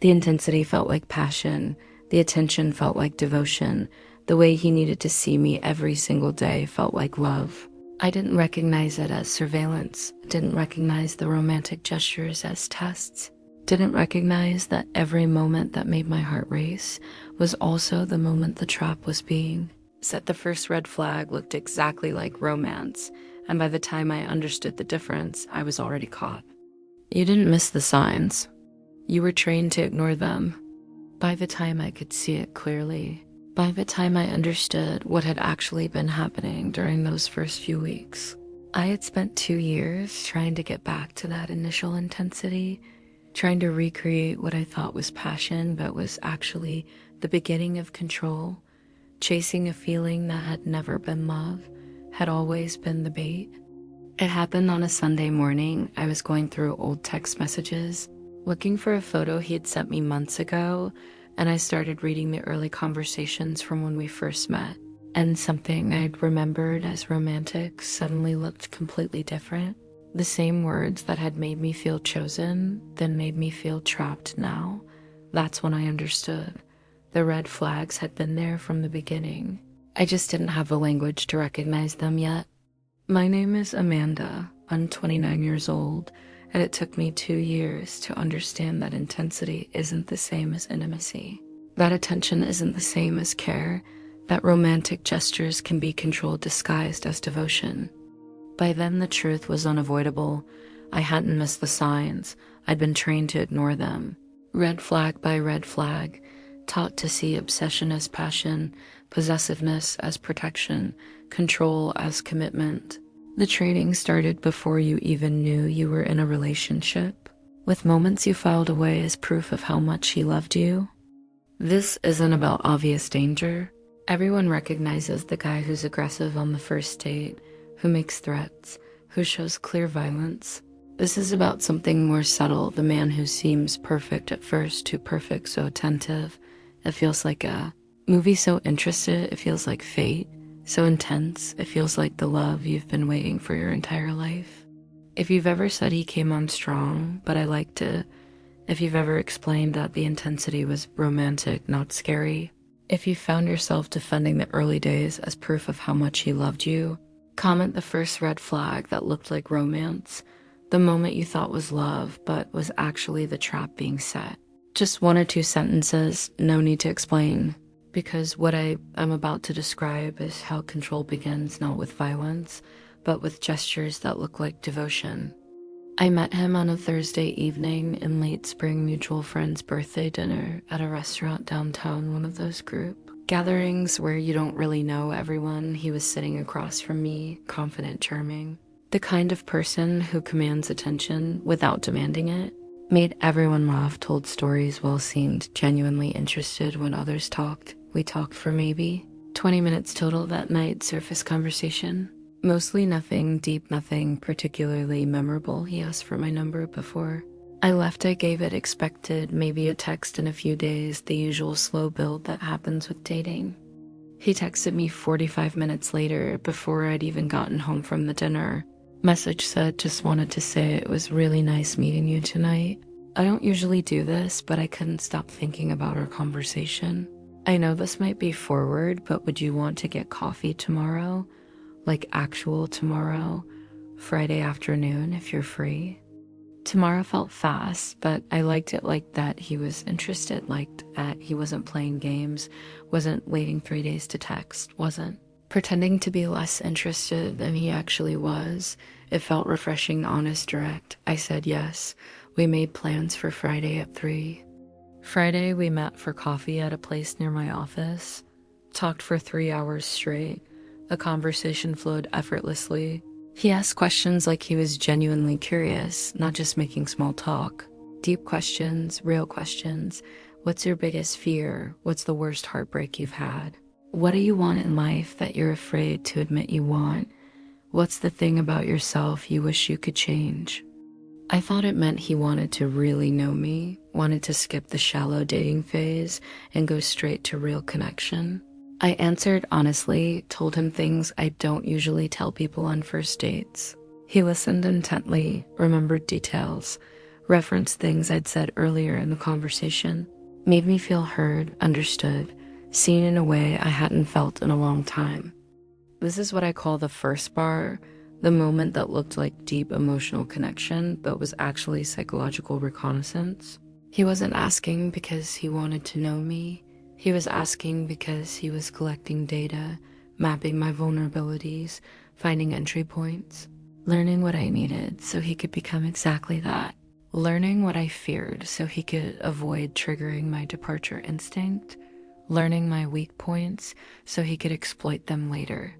The intensity felt like passion. The attention felt like devotion. The way he needed to see me every single day felt like love. I didn't recognize it as surveillance, didn't recognize the romantic gestures as tests, didn't recognize that every moment that made my heart race was also the moment the trap was being set. The first red flag looked exactly like romance, and by the time I understood the difference, I was already caught. You didn't miss the signs. You were trained to ignore them. By the time I could see it clearly, by the time I understood what had actually been happening during those first few weeks, I had spent 2 years trying to get back to that initial intensity, trying to recreate what I thought was passion but was actually the beginning of control, chasing a feeling that had never been love, had always been the bait. It happened on a Sunday morning. I was going through old text messages, looking for a photo he had sent me months ago, and I started reading the early conversations from when we first met. And something I'd remembered as romantic suddenly looked completely different. The same words that had made me feel chosen then made me feel trapped now. That's when I understood. The red flags had been there from the beginning. I just didn't have the language to recognize them yet. My name is Amanda. I'm 29 years old, and it took me 2 years to understand that intensity isn't the same as intimacy. That attention isn't the same as care. That romantic gestures can be control disguised as devotion. By then, the truth was unavoidable. I hadn't missed the signs. I'd been trained to ignore them. Red flag by red flag, taught to see obsession as passion, possessiveness as protection, control as commitment. The training started before you even knew you were in a relationship, with moments you filed away as proof of how much he loved you. This isn't about obvious danger. Everyone recognizes the guy who's aggressive on the first date, who makes threats, who shows clear violence. This is about something more subtle, the man who seems perfect at first, too perfect, so attentive. It feels like a movie, so interested, it feels like fate. So intense, it feels like the love you've been waiting for your entire life. If you've ever said he came on strong, but I liked it. If you've ever explained that the intensity was romantic, not scary. If you found yourself defending the early days as proof of how much he loved you, comment the first red flag that looked like romance, the moment you thought was love, but was actually the trap being set. Just 1 or 2 sentences, no need to explain. Because what I am about to describe is how control begins not with violence, but with gestures that look like devotion. I met him on a Thursday evening in late spring mutual friend's birthday dinner at a restaurant downtown, one of those group gatherings where you don't really know everyone. He was sitting across from me, confident, charming. The kind of person who commands attention without demanding it. Made everyone laugh, told stories well, seemed genuinely interested when others talked. We talked for maybe 20 minutes total that night, surface conversation. Mostly nothing deep, nothing particularly memorable. He asked for my number before I left. I gave it, expected maybe a text in a few days, the usual slow build that happens with dating. He texted me 45 minutes later, before I'd even gotten home from the dinner. Message said, just wanted to say it was really nice meeting you tonight. I don't usually do this, but I couldn't stop thinking about our conversation. I know this might be forward, but would you want to get coffee tomorrow? Like actual tomorrow, Friday afternoon if you're free? Tomorrow felt fast, but I liked it like that he was interested, liked that he wasn't playing games, wasn't waiting 3 days to text, wasn't pretending to be less interested than he actually was. It felt refreshing, honest, direct. I said yes. We made plans for Friday at 3. Friday, we met for coffee at a place near my office. Talked for 3 hours straight. A conversation flowed effortlessly. He asked questions like he was genuinely curious, not just making small talk. Deep questions, real questions. What's your biggest fear? What's the worst heartbreak you've had? What do you want in life that you're afraid to admit you want? What's the thing about yourself you wish you could change? I thought it meant he wanted to really know me, wanted to skip the shallow dating phase and go straight to real connection. I answered honestly, told him things I don't usually tell people on first dates. He listened intently, remembered details, referenced things I'd said earlier in the conversation, made me feel heard, understood, seen in a way I hadn't felt in a long time. This is what I call the first bar, the moment that looked like deep emotional connection, but was actually psychological reconnaissance. He wasn't asking because he wanted to know me. He was asking because he was collecting data, mapping my vulnerabilities, finding entry points, learning what I needed so he could become exactly that. Learning what I feared so he could avoid triggering my departure instinct. Learning my weak points so he could exploit them later.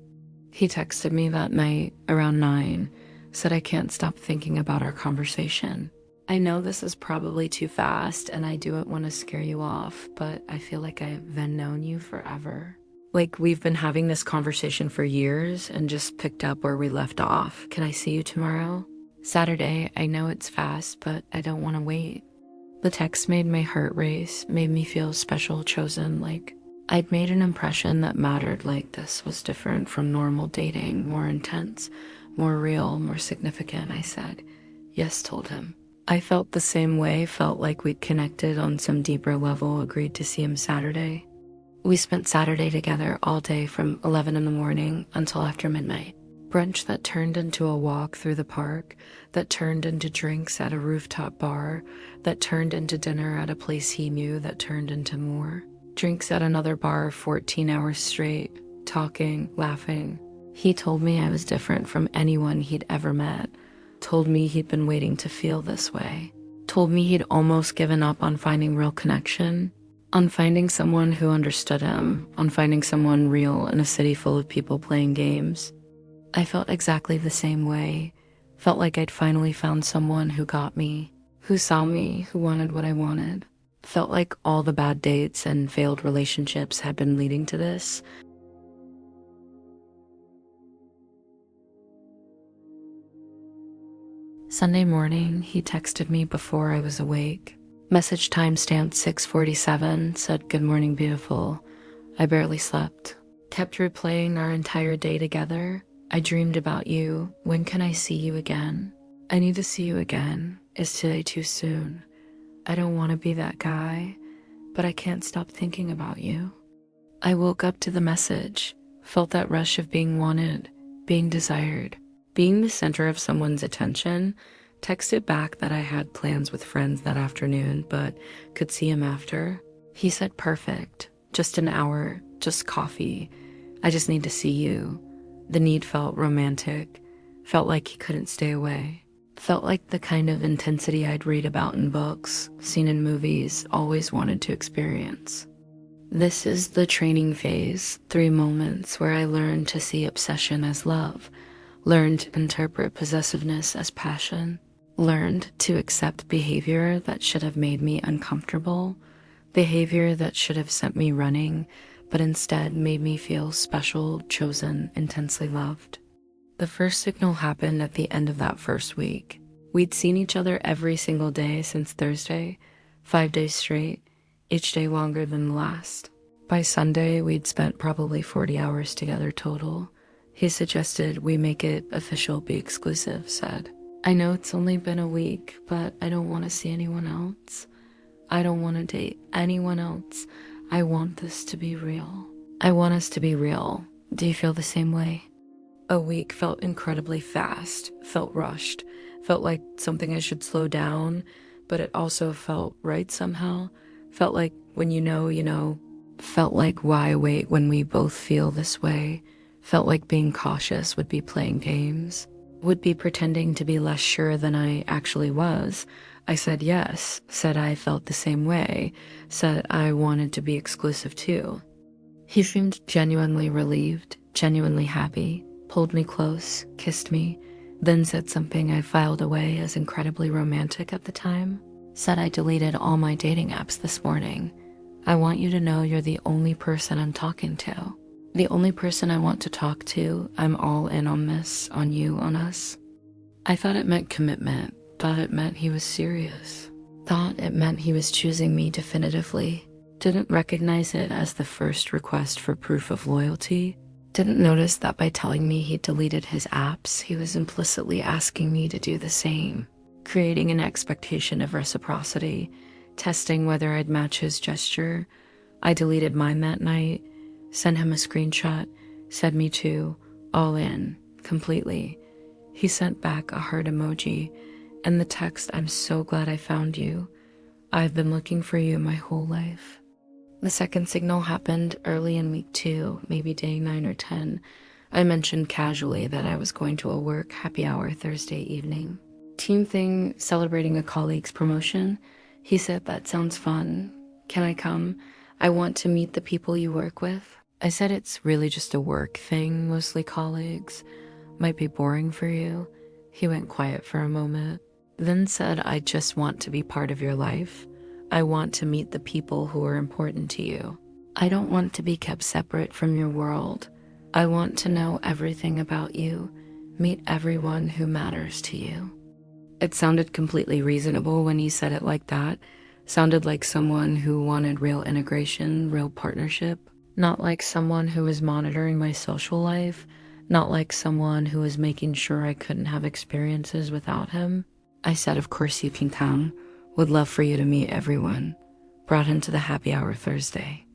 He texted me that night around 9, said I can't stop thinking about our conversation. I know this is probably too fast and I don't want to scare you off, but I feel like I've then known you forever. Like we've been having this conversation for years and just picked up where we left off. Can I see you tomorrow? Saturday, I know it's fast, but I don't want to wait. The text made my heart race, made me feel special, chosen, like I'd made an impression that mattered, like this was different from normal dating, more intense, more real, more significant, I said. Yes, told him. I felt the same way, felt like we'd connected on some deeper level, agreed to see him Saturday. We spent Saturday together all day from 11 in the morning until after midnight. Brunch that turned into a walk through the park, that turned into drinks at a rooftop bar, that turned into dinner at a place he knew, that turned into more. Drinks at another bar 14 hours straight, talking, laughing. He told me I was different from anyone he'd ever met, told me he'd been waiting to feel this way, told me he'd almost given up on finding real connection, on finding someone who understood him, on finding someone real in a city full of people playing games. I felt exactly the same way. Felt like I'd finally found someone who got me, who saw me, who wanted what I wanted. Felt like all the bad dates and failed relationships had been leading to this. Sunday morning, he texted me before I was awake. Message timestamped 6:47, said, "Good morning, beautiful." I barely slept. Kept replaying our entire day together. I dreamed about you. When can I see you again? I need to see you again. Is today too soon? I don't want to be that guy, but I can't stop thinking about you. I woke up to the message, felt that rush of being wanted, being desired, being the center of someone's attention. Texted back that I had plans with friends that afternoon, but could see him after. He said, "Perfect. Just an hour, just coffee. I just need to see you." The need felt romantic, felt like he couldn't stay away. Felt like the kind of intensity I'd read about in books, seen in movies, always wanted to experience. This is the training phase, 3 moments where I learned to see obsession as love, learned to interpret possessiveness as passion, learned to accept behavior that should have made me uncomfortable, behavior that should have sent me running, but instead made me feel special, chosen, intensely loved. The first signal happened at the end of that first week. We'd seen each other every single day since Thursday, 5 days straight, each day longer than the last. By Sunday, we'd spent probably 40 hours together total. He suggested we make it official, be exclusive, said, "I know it's only been a week, but I don't want to see anyone else. I don't want to date anyone else. I want this to be real. I want us to be real. Do you feel the same way?" A week felt incredibly fast, felt rushed, felt like something I should slow down, but it also felt right somehow. Felt like when you know, you know. Felt like why wait when we both feel this way. Felt like being cautious would be playing games, would be pretending to be less sure than I actually was. I said yes, said I felt the same way, said I wanted to be exclusive too. He seemed genuinely relieved, genuinely happy, pulled me close, kissed me, then said something I filed away as incredibly romantic at the time. Said I deleted all my dating apps this morning. I want you to know you're the only person I'm talking to. The only person I want to talk to. I'm all in on this, on you, on us. I thought it meant commitment. Thought it meant he was serious. Thought it meant he was choosing me definitively. Didn't recognize it as the first request for proof of loyalty. Didn't notice that by telling me he deleted his apps, he was implicitly asking me to do the same. creating an expectation of reciprocity, testing whether I'd match his gesture. I deleted mine that night, sent him a screenshot, said me too, all in, completely. He sent back a heart emoji and the text, "I'm so glad I found you. I've been looking for you my whole life." The second signal happened early in week 2, maybe day 9 or 10. I mentioned casually that I was going to a work happy hour Thursday evening. Team thing, celebrating a colleague's promotion. He said, "That sounds fun. Can I come? I want to meet the people you work with." I said, "It's really just a work thing, mostly colleagues. Might be boring for you." He went quiet for a moment, then said, "I just want to be part of your life. I want to meet the people who are important to you. I don't want to be kept separate from your world. I want to know everything about you, meet everyone who matters to you." It sounded completely reasonable when he said it like that. Sounded like someone who wanted real integration, real partnership. Not like someone who was monitoring my social life. Not like someone who was making sure I couldn't have experiences without him. I said, "Of course you can come. Would love for you to meet everyone." Brought him to the happy hour Thursday.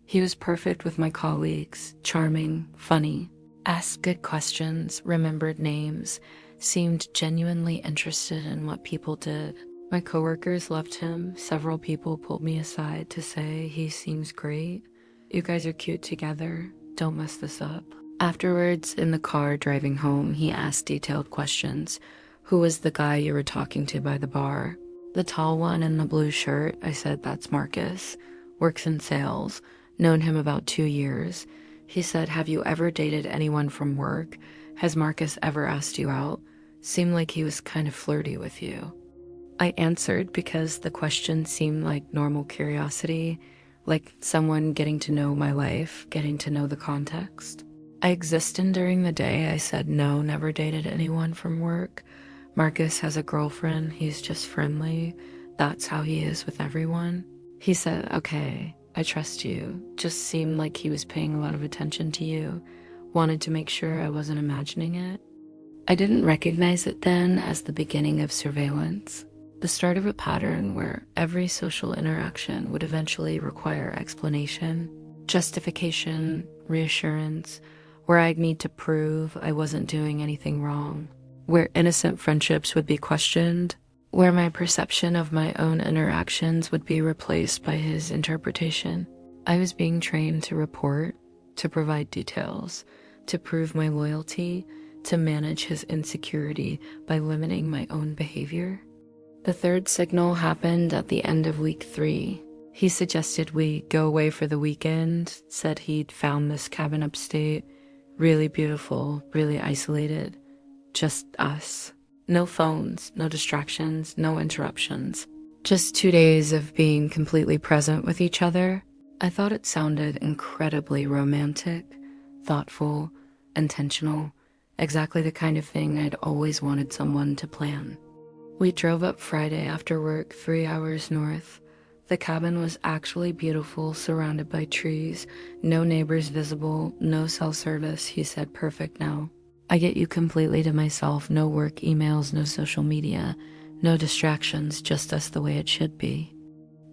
He was perfect with my colleagues, charming, funny, asked good questions, remembered names, seemed genuinely interested in what people did. My coworkers loved him. Several people pulled me aside to say, "He seems great. You guys are cute together. Don't mess this up." Afterwards, in the car driving home, he asked detailed questions. "Who was the guy you were talking to by the bar?" "The tall one in the blue shirt." I said, "That's Marcus. Works in sales. Known him about 2 years." He said, "Have you ever dated anyone from work? Has Marcus ever asked you out? Seemed like he was kind of flirty with you." I answered because the question seemed like normal curiosity, like someone getting to know my life, getting to know the context. I existed during the day. I said, "No, never dated anyone from work. Marcus has a girlfriend. He's just friendly. That's how he is with everyone." He said, "Okay, I trust you." Just seemed like he was paying a lot of attention to you. Wanted to make sure I wasn't imagining it. I didn't recognize it then as the beginning of surveillance. The start of a pattern where every social interaction would eventually require explanation, justification, reassurance, where I'd need to prove I wasn't doing anything wrong, where innocent friendships would be questioned, where my perception of my own interactions would be replaced by his interpretation. I was being trained to report, to provide details, to prove my loyalty, to manage his insecurity by limiting my own behavior. The third signal happened at the end of week 3. He suggested we go away for the weekend, said he'd found this cabin upstate, really beautiful, really isolated, just us. No phones, no distractions, no interruptions. Just 2 days of being completely present with each other. I thought it sounded incredibly romantic, thoughtful, intentional, exactly the kind of thing I'd always wanted someone to plan. We drove up Friday after work 3 hours north. The cabin was actually beautiful, surrounded by trees, no neighbors visible, no cell service. He said, "Perfect now. I get you completely to myself, no work emails, no social media, no distractions, just us the way it should be."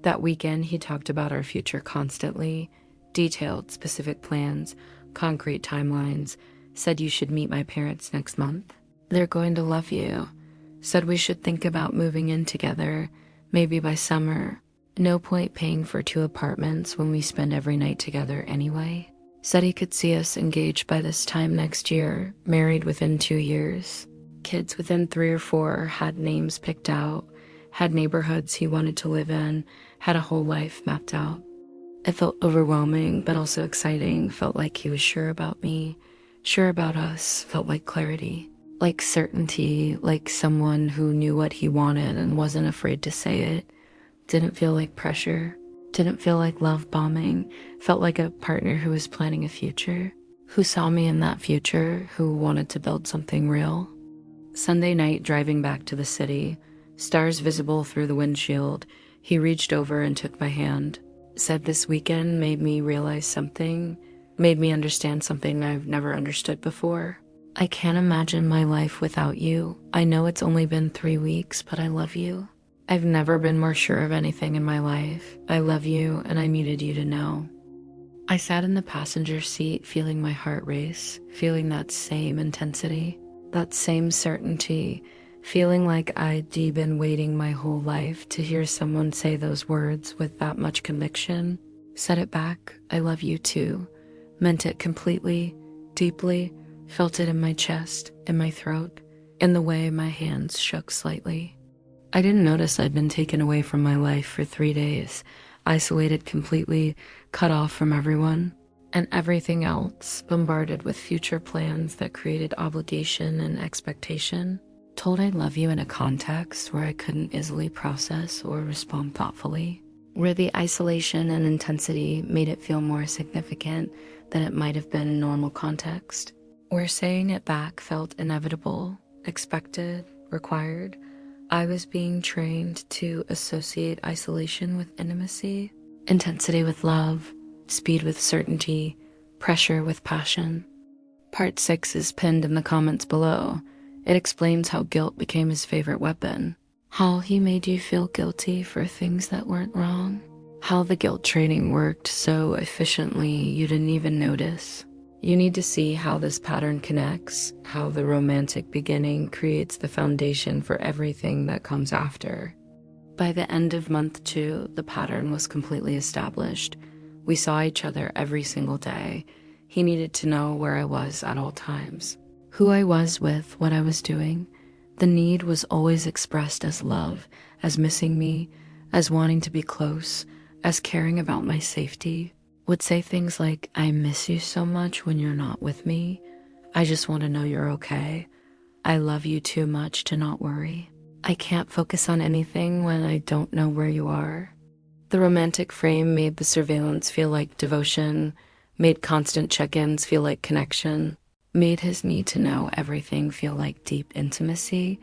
That weekend, he talked about our future constantly, detailed specific plans, concrete timelines, said you should meet my parents next month. They're going to love you. Said we should think about moving in together, maybe by summer. No point paying for 2 apartments when we spend every night together anyway. Said he could see us engaged by this time next year, married within 2 years. Kids within 3 or 4, had names picked out, had neighborhoods he wanted to live in, had a whole life mapped out. It felt overwhelming, but also exciting. Felt like he was sure about me, sure about us. Felt like clarity, like certainty, like someone who knew what he wanted and wasn't afraid to say it. Didn't feel like pressure, didn't feel like love bombing. Felt like a partner who was planning a future, who saw me in that future, who wanted to build something real. Sunday night, driving back to the city, stars visible through the windshield, he reached over and took my hand. Said this weekend made me realize something, made me understand something I've never understood before. I can't imagine my life without you. I know it's only been 3 weeks, but I love you. I've never been more sure of anything in my life. I love you, and I needed you to know. I sat in the passenger seat, feeling my heart race, feeling that same intensity, that same certainty, feeling like I'd been waiting my whole life to hear someone say those words with that much conviction. Said it back, I love you too. Meant it completely, deeply, felt it in my chest, in my throat, in the way my hands shook slightly. I didn't notice I'd been taken away from my life for 3 days, isolated completely, cut off from everyone, and everything else, bombarded with future plans that created obligation and expectation. Told I love you in a context where I couldn't easily process or respond thoughtfully, where the isolation and intensity made it feel more significant than it might have been in normal context, where saying it back felt inevitable, expected, required. I was being trained to associate isolation with intimacy, intensity with love, speed with certainty, pressure with passion. Part 6 is pinned in the comments below. It explains how guilt became his favorite weapon, how he made you feel guilty for things that weren't wrong, how the guilt training worked so efficiently you didn't even notice. You need to see how this pattern connects, how the romantic beginning creates the foundation for everything that comes after. By the end of month 2, the pattern was completely established. We saw each other every single day. He needed to know where I was at all times, who I was with, what I was doing. The need was always expressed as love, as missing me, as wanting to be close, as caring about my safety. Would say things like, I miss you so much when you're not with me. I just want to know you're okay. I love you too much to not worry. I can't focus on anything when I don't know where you are. The romantic frame made the surveillance feel like devotion, made constant check-ins feel like connection, made his need to know everything feel like deep intimacy,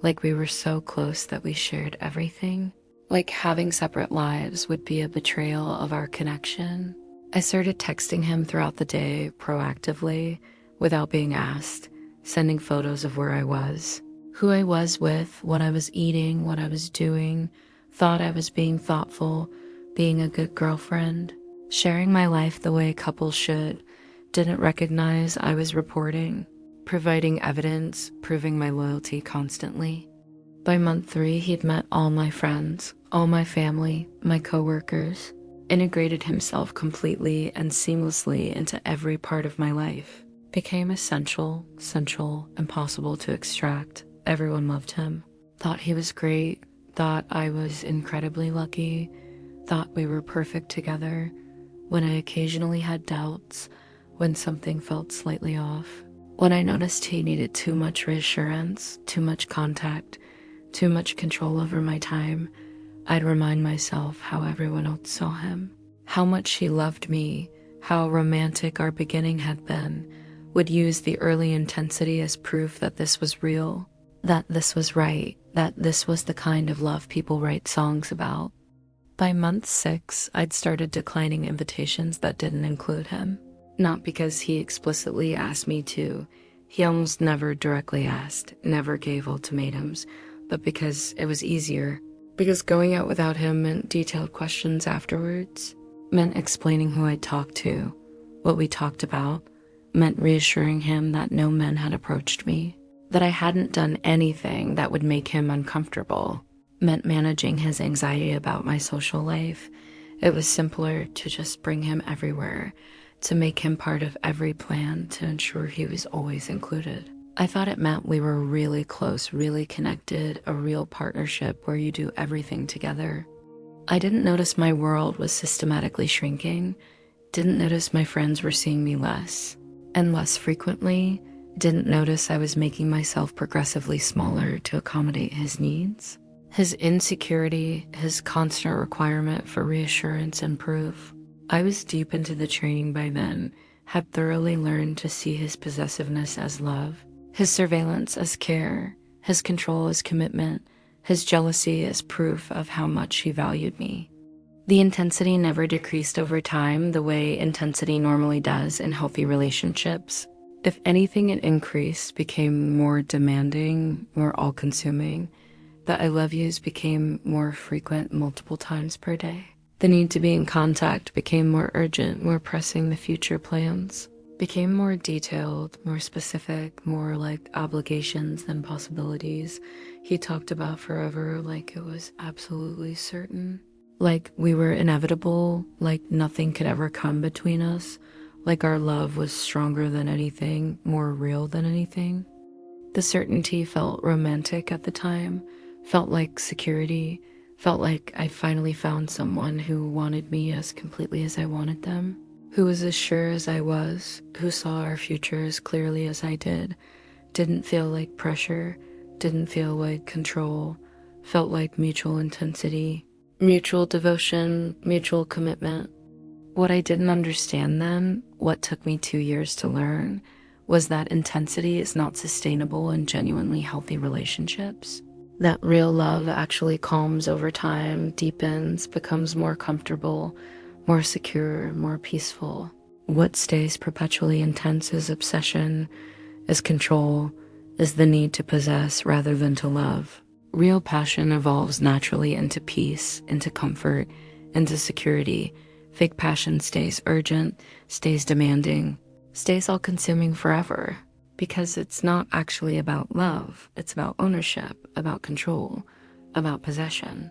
like we were so close that we shared everything, like having separate lives would be a betrayal of our connection. I started texting him throughout the day proactively, without being asked, sending photos of where I was, who I was with, what I was eating, what I was doing, thought I was being thoughtful, being a good girlfriend, sharing my life the way couples should, didn't recognize I was reporting, providing evidence, proving my loyalty constantly. By month 3, he'd met all my friends, all my family, my coworkers, integrated himself completely and seamlessly into every part of my life, became essential, central, impossible to extract. Everyone loved him, thought he was great, thought I was incredibly lucky, thought we were perfect together. When I occasionally had doubts, when something felt slightly off, when I noticed he needed too much reassurance, too much contact, too much control over my time, I'd remind myself how everyone else saw him, how much he loved me, how romantic our beginning had been, would use the early intensity as proof that this was real, that this was right, that this was the kind of love people write songs about. By month 6, I'd started declining invitations that didn't include him. Not because he explicitly asked me to. He almost never directly asked, never gave ultimatums, but because it was easier. Because going out without him meant detailed questions afterwards, meant explaining who I'd talked to, what we talked about, meant reassuring him that no men had approached me, that I hadn't done anything that would make him uncomfortable, meant managing his anxiety about my social life. It was simpler to just bring him everywhere, to make him part of every plan, to ensure he was always included. I thought it meant we were really close, really connected, a real partnership where you do everything together. I didn't notice my world was systematically shrinking, didn't notice my friends were seeing me less and less frequently, didn't notice I was making myself progressively smaller to accommodate his needs, his insecurity, his constant requirement for reassurance and proof. I was deep into the training by then, had thoroughly learned to see his possessiveness as love, his surveillance as care, his control as commitment, his jealousy as proof of how much he valued me. The intensity never decreased over time the way intensity normally does in healthy relationships. If anything, it increased, became more demanding, more all-consuming. The I love yous became more frequent multiple times per day. The need to be in contact became more urgent, more pressing. The future plans became more detailed, more specific, more like obligations than possibilities. He talked about forever like it was absolutely certain. Like we were inevitable, like nothing could ever come between us. Like our love was stronger than anything, more real than anything. The certainty felt romantic at the time, felt like security, felt like I finally found someone who wanted me as completely as I wanted them, who was as sure as I was, who saw our future as clearly as I did. Didn't feel like pressure, didn't feel like control, felt like mutual intensity, mutual devotion, mutual commitment. What I didn't understand then, what took me 2 years to learn, was that intensity is not sustainable in genuinely healthy relationships. That real love actually calms over time, deepens, becomes more comfortable, more secure, more peaceful. What stays perpetually intense is obsession, is control, is the need to possess rather than to love. Real passion evolves naturally into peace, into comfort, into security. Fake passion stays urgent, stays demanding, stays all-consuming forever. Because it's not actually about love. It's about ownership, about control, about possession.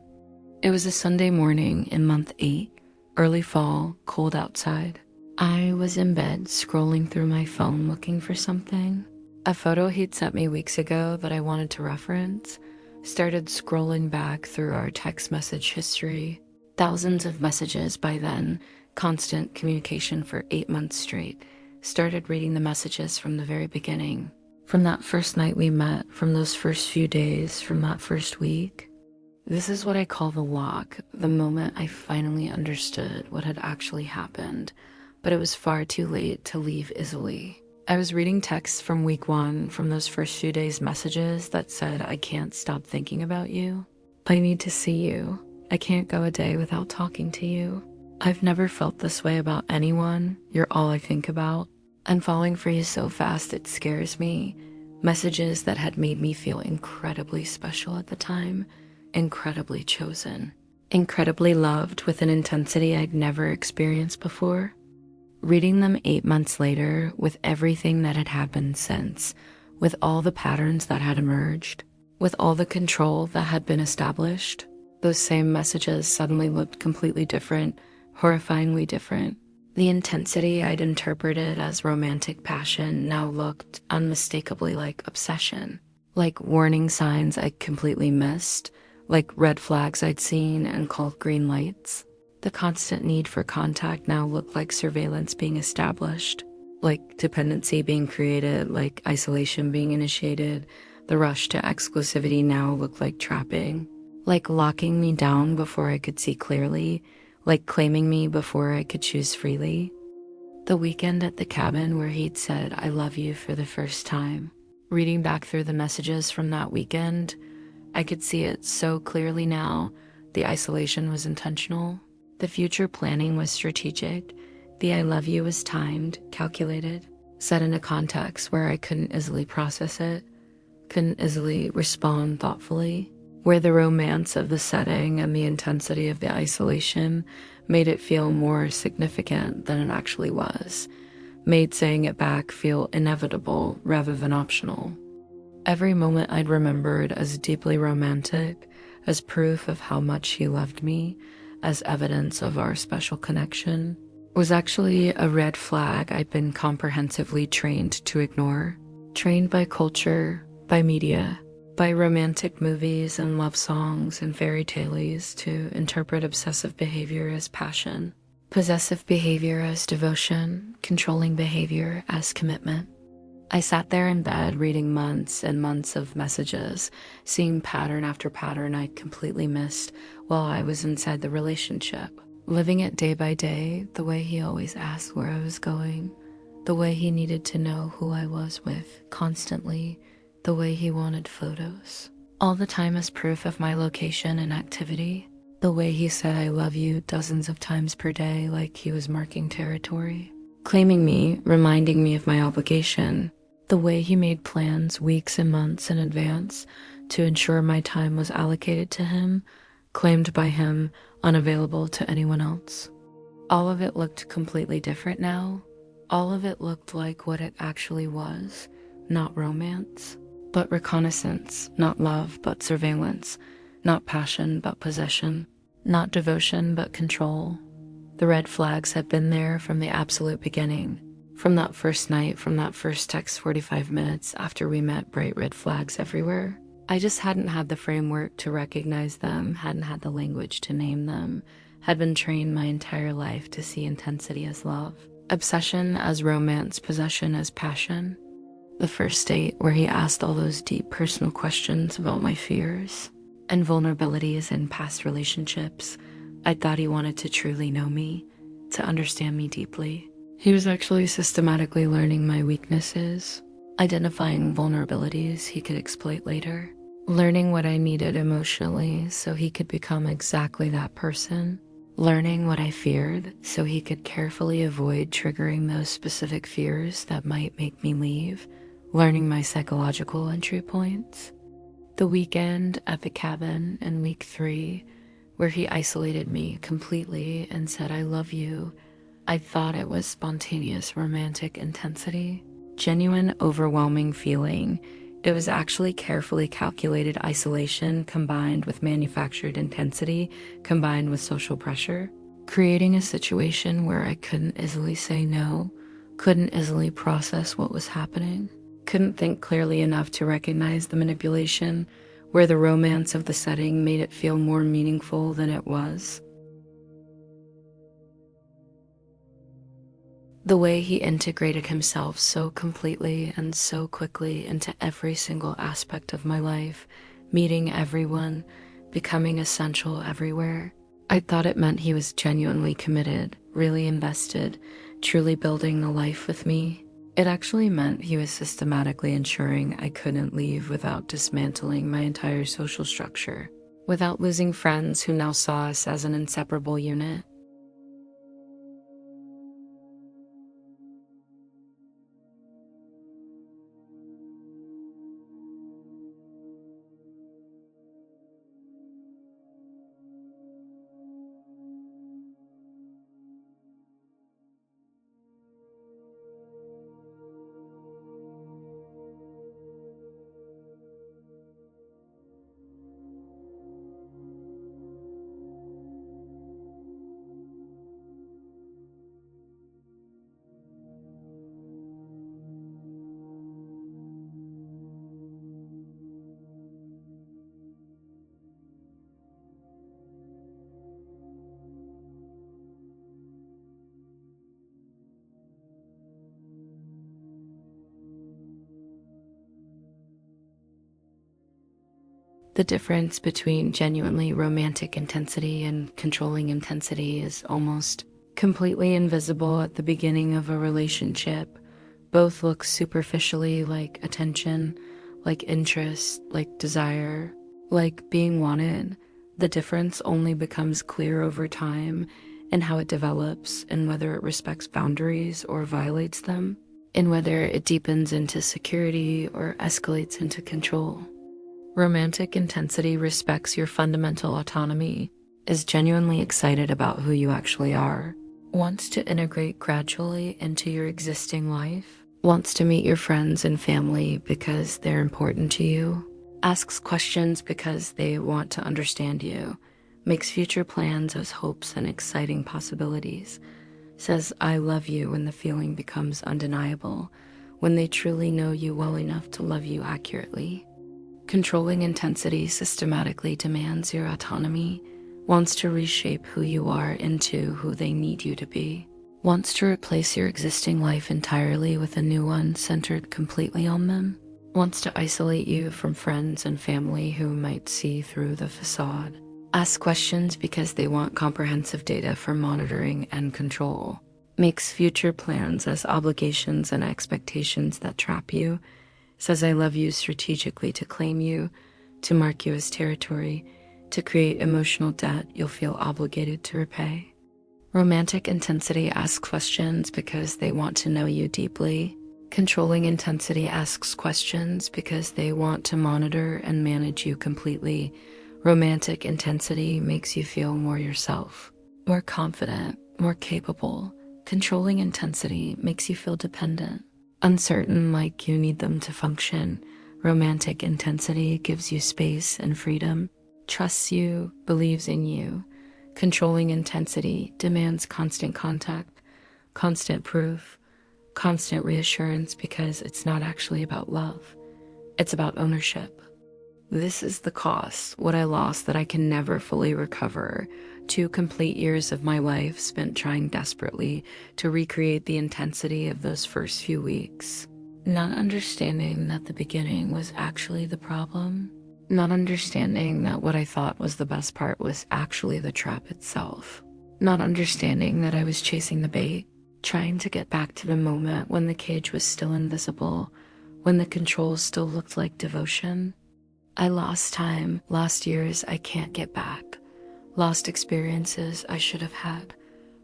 It was a Sunday morning in month 8, early fall, cold outside. I was in bed scrolling through my phone looking for something. A photo he'd sent me weeks ago that I wanted to reference. Started scrolling back through our text message history. Thousands of messages by then, constant communication for 8 months straight. Started reading the messages from the very beginning. From that first night we met, from those first few days, from that first week. This is what I call the lock, the moment I finally understood what had actually happened, but it was far too late to leave easily. I was reading texts from week 1, from those first few days' messages that said, I can't stop thinking about you. I need to see you. I can't go a day without talking to you. I've never felt this way about anyone. You're all I think about. And falling for you so fast it scares me. Messages that had made me feel incredibly special at the time, incredibly chosen, incredibly loved with an intensity I'd never experienced before. Reading them 8 months later, with everything that had happened since, with all the patterns that had emerged, with all the control that had been established, those same messages suddenly looked completely different, horrifyingly different. The intensity I'd interpreted as romantic passion now looked unmistakably like obsession, like warning signs I'd completely missed, like red flags I'd seen and called green lights. The constant need for contact now looked like surveillance being established, like dependency being created, like isolation being initiated. The rush to exclusivity now looked like trapping, like locking me down before I could see clearly, like claiming me before I could choose freely. The weekend at the cabin where he'd said, I love you for the first time. Reading back through the messages from that weekend, I could see it so clearly now. The isolation was intentional. The future planning was strategic. The I love you was timed, calculated, set in a context where I couldn't easily process it, couldn't easily respond thoughtfully, where the romance of the setting and the intensity of the isolation made it feel more significant than it actually was, made saying it back feel inevitable rather than optional. Every moment I'd remembered as deeply romantic, as proof of how much he loved me, as evidence of our special connection, was actually a red flag I'd been comprehensively trained to ignore. Trained by culture, by media, by romantic movies and love songs and fairy tales to interpret obsessive behavior as passion, possessive behavior as devotion, controlling behavior as commitment. I sat there in bed reading months and months of messages, seeing pattern after pattern I'd completely missed while I was inside the relationship, living it day by day, the way he always asked where I was going, the way he needed to know who I was with constantly, the way he wanted photos, all the time as proof of my location and activity, the way he said I love you dozens of times per day like he was marking territory. claiming me, reminding me of my obligation. The way he made plans weeks and months in advance to ensure my time was allocated to him, claimed by him, unavailable to anyone else. All of it looked completely different now. All of it looked like what it actually was, not romance, but reconnaissance, not love, but surveillance, not passion, but possession, not devotion, but control. The red flags had been there from the absolute beginning. From that first night, from that first text 45 minutes after we met, bright red flags everywhere. I just hadn't had the framework to recognize them, hadn't had the language to name them, had been trained my entire life to see intensity as love, obsession as romance, possession as passion. The first date where he asked all those deep personal questions about my fears and vulnerabilities in past relationships. I thought he wanted to truly know me, to understand me deeply. He was actually systematically learning my weaknesses, identifying vulnerabilities he could exploit later, learning what I needed emotionally so he could become exactly that person, learning what I feared so he could carefully avoid triggering those specific fears that might make me leave, learning my psychological entry points. The weekend at the cabin in week 3, where he isolated me completely and said, "I love you," I thought it was spontaneous romantic intensity, genuine overwhelming feeling. It was actually carefully calculated isolation combined with manufactured intensity, combined with social pressure, creating a situation where I couldn't easily say no, couldn't easily process what was happening, couldn't think clearly enough to recognize the manipulation, where the romance of the setting made it feel more meaningful than it was. The way he integrated himself so completely and so quickly into every single aspect of my life, meeting everyone, becoming essential everywhere. I thought it meant he was genuinely committed, really invested, truly building a life with me. It actually meant he was systematically ensuring I couldn't leave without dismantling my entire social structure, without losing friends who now saw us as an inseparable unit. The difference between genuinely romantic intensity and controlling intensity is almost completely invisible at the beginning of a relationship. Both look superficially like attention, like interest, like desire, like being wanted. The difference only becomes clear over time in how it develops and whether it respects boundaries or violates them, and whether it deepens into security or escalates into control. Romantic intensity respects your fundamental autonomy, is genuinely excited about who you actually are, wants to integrate gradually into your existing life, wants to meet your friends and family because they're important to you, asks questions because they want to understand you, makes future plans as hopes and exciting possibilities, says "I love you" when the feeling becomes undeniable, when they truly know you well enough to love you accurately. Controlling intensity systematically demands your autonomy, wants to reshape who you are into who they need you to be, wants to replace your existing life entirely with a new one centered completely on them, wants to isolate you from friends and family who might see through the facade, asks questions because they want comprehensive data for monitoring and control, makes future plans as obligations and expectations that trap you, says "I love you" strategically to claim you, to mark you as territory, to create emotional debt you'll feel obligated to repay. Romantic intensity asks questions because they want to know you deeply. Controlling intensity asks questions because they want to monitor and manage you completely. Romantic intensity makes you feel more yourself, more confident, more capable. Controlling intensity makes you feel dependent, uncertain, like you need them to function. Romantic intensity gives you space and freedom, trusts you, believes in you. Controlling intensity demands constant contact, constant proof, constant reassurance because it's not actually about love. It's about ownership. This is the cost, what I lost that I can never fully recover. 2 complete years of my life spent trying desperately to recreate the intensity of those first few weeks. Not understanding that the beginning was actually the problem. Not understanding that what I thought was the best part was actually the trap itself. Not understanding that I was chasing the bait, trying to get back to the moment when the cage was still invisible, when the control still looked like devotion. I lost time, lost years I can't get back, lost experiences I should have had,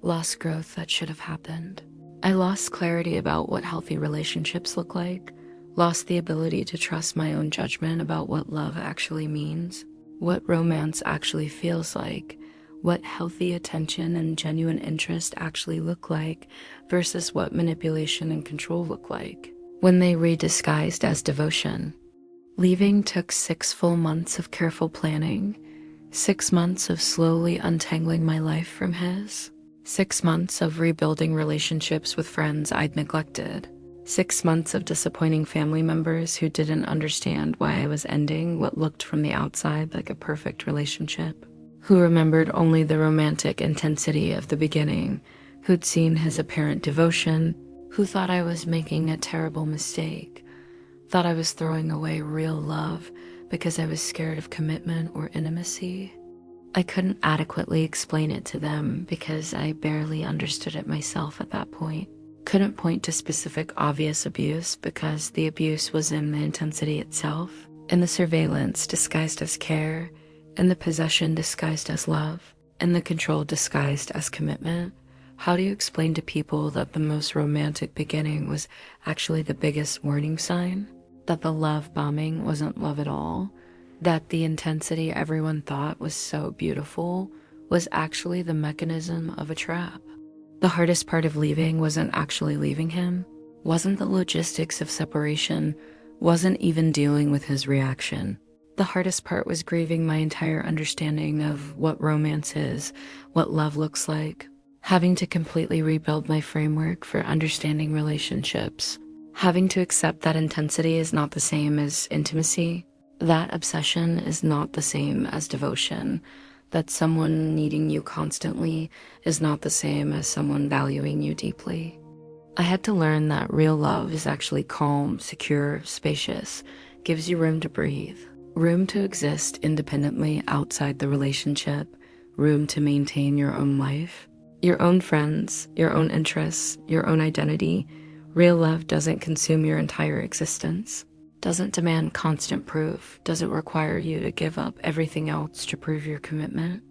lost growth that should have happened. I lost clarity about what healthy relationships look like, lost the ability to trust my own judgment about what love actually means, what romance actually feels like, what healthy attention and genuine interest actually look like versus what manipulation and control look like when they redisguised as devotion. Leaving took 6 full months of careful planning, 6 months of slowly untangling my life from his, 6 months of rebuilding relationships with friends I'd neglected, 6 months of disappointing family members who didn't understand why I was ending what looked from the outside like a perfect relationship, who remembered only the romantic intensity of the beginning, who'd seen his apparent devotion, who thought I was making a terrible mistake, thought I was throwing away real love because I was scared of commitment or intimacy. I couldn't adequately explain it to them because I barely understood it myself at that point. Couldn't point to specific obvious abuse because the abuse was in the intensity itself, in the surveillance disguised as care, in the possession disguised as love, in the control disguised as commitment. How do you explain to people that the most romantic beginning was actually the biggest warning sign? That the love bombing wasn't love at all? That the intensity everyone thought was so beautiful was actually the mechanism of a trap? The hardest part of leaving wasn't actually leaving him, wasn't the logistics of separation, wasn't even dealing with his reaction. The hardest part was grieving my entire understanding of what romance is, what love looks like, having to completely rebuild my framework for understanding relationships, having to accept that intensity is not the same as intimacy, that obsession is not the same as devotion, that someone needing you constantly is not the same as someone valuing you deeply. I had to learn that real love is actually calm, secure, spacious, gives you room to breathe, room to exist independently outside the relationship, room to maintain your own life, your own friends, your own interests, your own identity. Real love doesn't consume your entire existence, doesn't demand constant proof, doesn't require you to give up everything else to prove your commitment.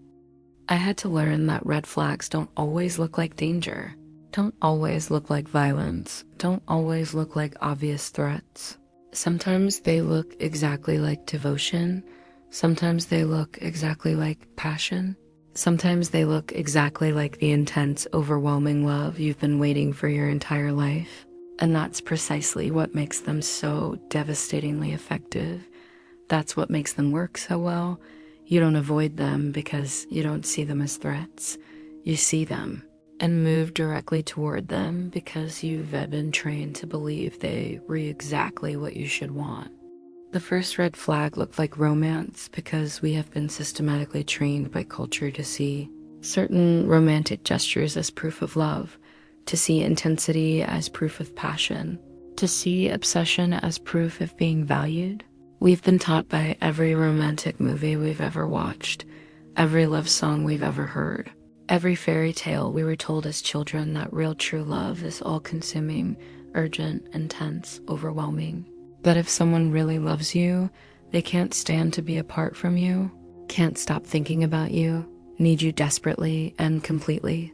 I had to learn that red flags don't always look like danger, don't always look like violence, don't always look like obvious threats. Sometimes they look exactly like devotion, sometimes they look exactly like passion, sometimes they look exactly like the intense, overwhelming love you've been waiting for your entire life. And that's precisely what makes them so devastatingly effective. That's what makes them work so well. You don't avoid them because you don't see them as threats. You see them and move directly toward them because you've been trained to believe they were exactly what you should want. The first red flag looked like romance because we have been systematically trained by culture to see certain romantic gestures as proof of love, to see intensity as proof of passion, to see obsession as proof of being valued. We've been taught by every romantic movie we've ever watched, every love song we've ever heard, every fairy tale we were told as children that real true love is all-consuming, urgent, intense, overwhelming. That if someone really loves you, they can't stand to be apart from you, can't stop thinking about you, need you desperately and completely.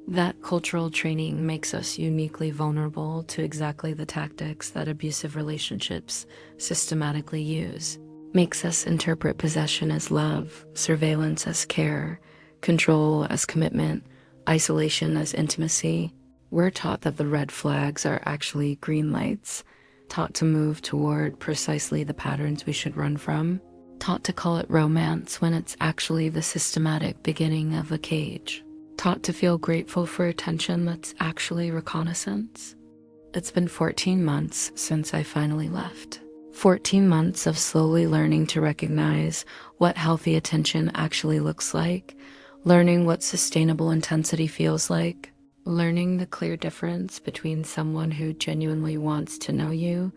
That cultural training makes us uniquely vulnerable to exactly the tactics that abusive relationships systematically use. Makes us interpret possession as love, surveillance as care, control as commitment, isolation as intimacy. We're taught that the red flags are actually green lights, taught to move toward precisely the patterns we should run from, taught to call it romance when it's actually the systematic beginning of a cage, taught to feel grateful for attention that's actually reconnaissance. It's been 14 months since I finally left. 14 months of slowly learning to recognize what healthy attention actually looks like, learning what sustainable intensity feels like, learning the clear difference between someone who genuinely wants to know you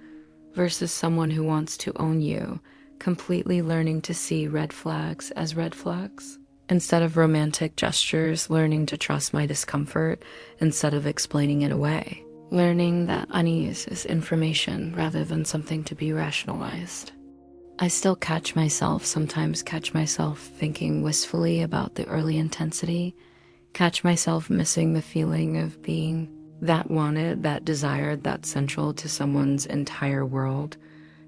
versus someone who wants to own you, completely learning to see red flags as red flags. Instead of romantic gestures, learning to trust my discomfort instead of explaining it away. Learning that unease is information rather than something to be rationalized. I still sometimes catch myself thinking wistfully about the early intensity, catch myself missing the feeling of being that wanted, that desired, that central to someone's entire world.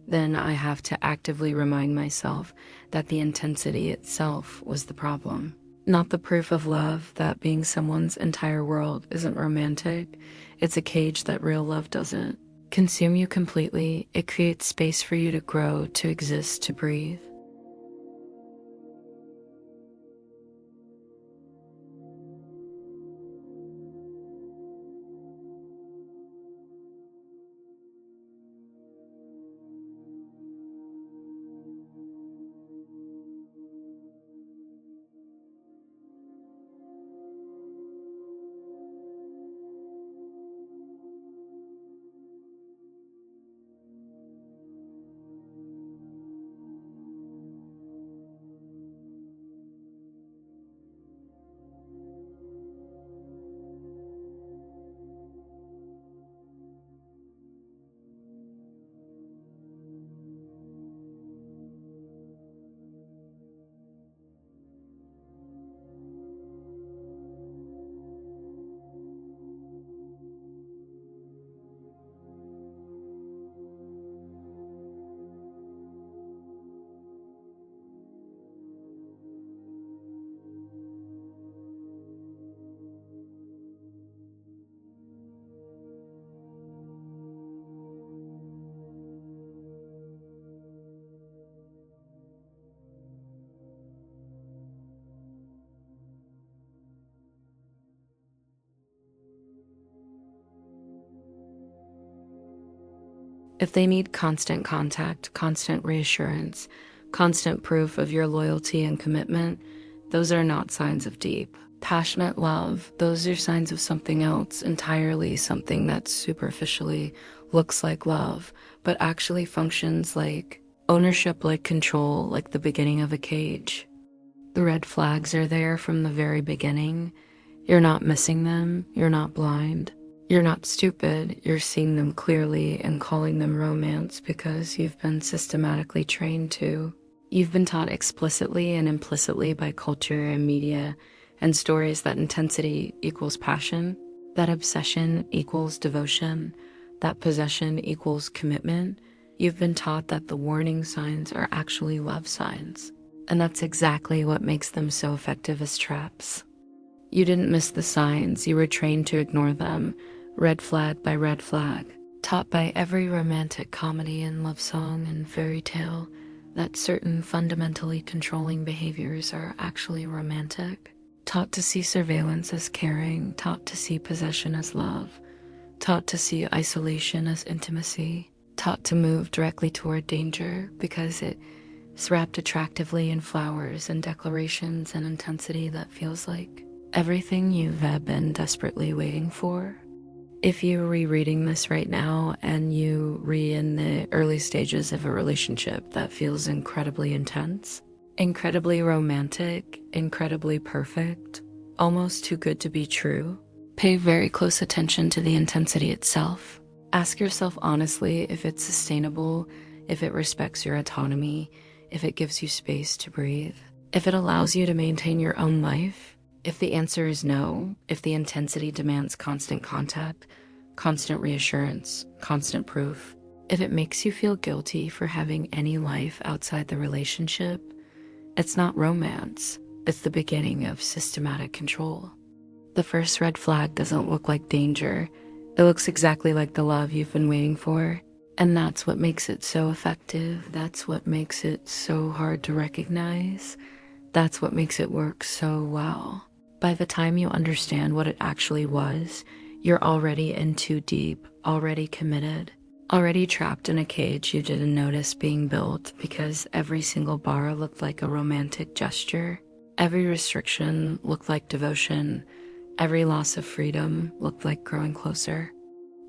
Then I have to actively remind myself that the intensity itself was the problem. Not the proof of love that being someone's entire world isn't romantic. It's a cage that real love doesn't consume you completely. It creates space for you to grow, to exist, to breathe. If they need constant contact, constant reassurance, constant proof of your loyalty and commitment, those are not signs of deep, passionate love. Those are signs of something else entirely, something that superficially looks like love, but actually functions like ownership, like control, like the beginning of a cage. The red flags are there from the very beginning. You're not missing them. You're not blind. You're not stupid. You're seeing them clearly and calling them romance because you've been systematically trained to. You've been taught explicitly and implicitly by culture and media and stories that intensity equals passion, that obsession equals devotion, that possession equals commitment. You've been taught that the warning signs are actually love signs. And that's exactly what makes them so effective as traps. You didn't miss the signs, you were trained to ignore them, red flag by red flag. Taught by every romantic comedy and love song and fairy tale that certain fundamentally controlling behaviors are actually romantic. Taught to see surveillance as caring, taught to see possession as love, taught to see isolation as intimacy, taught to move directly toward danger because it's wrapped attractively in flowers and declarations and intensity that feels like everything you've been desperately waiting for. If you're rereading this right now and you in the early stages of a relationship that feels incredibly intense, incredibly romantic, incredibly perfect, almost too good to be true, pay very close attention to the intensity itself. Ask yourself honestly if it's sustainable, if it respects your autonomy, if it gives you space to breathe, if it allows you to maintain your own life. If the answer is no, if the intensity demands constant contact, constant reassurance, constant proof, if it makes you feel guilty for having any life outside the relationship, it's not romance. It's the beginning of systematic control. The first red flag doesn't look like danger. It looks exactly like the love you've been waiting for. And that's what makes it so effective. That's what makes it so hard to recognize. That's what makes it work so well. By the time you understand what it actually was, you're already in too deep, already committed, already trapped in a cage you didn't notice being built because every single bar looked like a romantic gesture. Every restriction looked like devotion. Every loss of freedom looked like growing closer.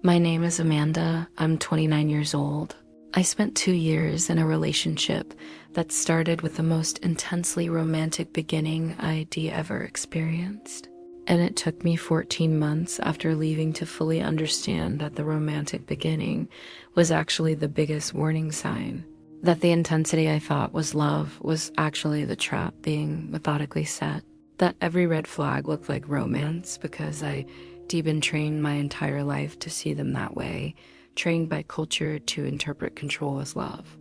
My name is Amanda. I'm 29 years old. I spent 2 years in a relationship that started with the most intensely romantic beginning I'd ever experienced. And it took me 14 months after leaving to fully understand that the romantic beginning was actually the biggest warning sign. That the intensity I thought was love was actually the trap being methodically set. That every red flag looked like romance because I'd been trained my entire life to see them that way, trained by culture to interpret control as love.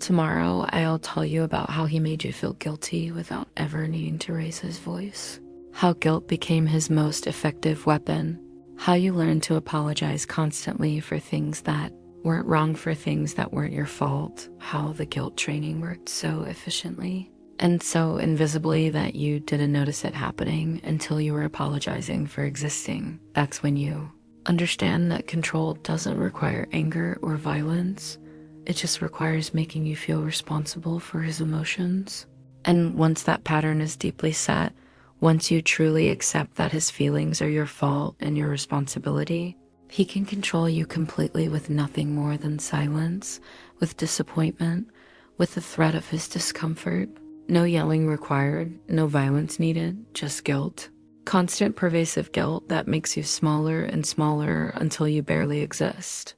Tomorrow, I'll tell you about how he made you feel guilty without ever needing to raise his voice. How guilt became his most effective weapon. How you learned to apologize constantly for things that weren't wrong, for things that weren't your fault. How the guilt training worked so efficiently and so invisibly that you didn't notice it happening until you were apologizing for existing. That's when you understand that control doesn't require anger or violence. It just requires making you feel responsible for his emotions. And once that pattern is deeply set, once you truly accept that his feelings are your fault and your responsibility, he can control you completely with nothing more than silence, with disappointment, with the threat of his discomfort. No yelling required, no violence needed, just guilt. Constant pervasive guilt that makes you smaller and smaller until you barely exist.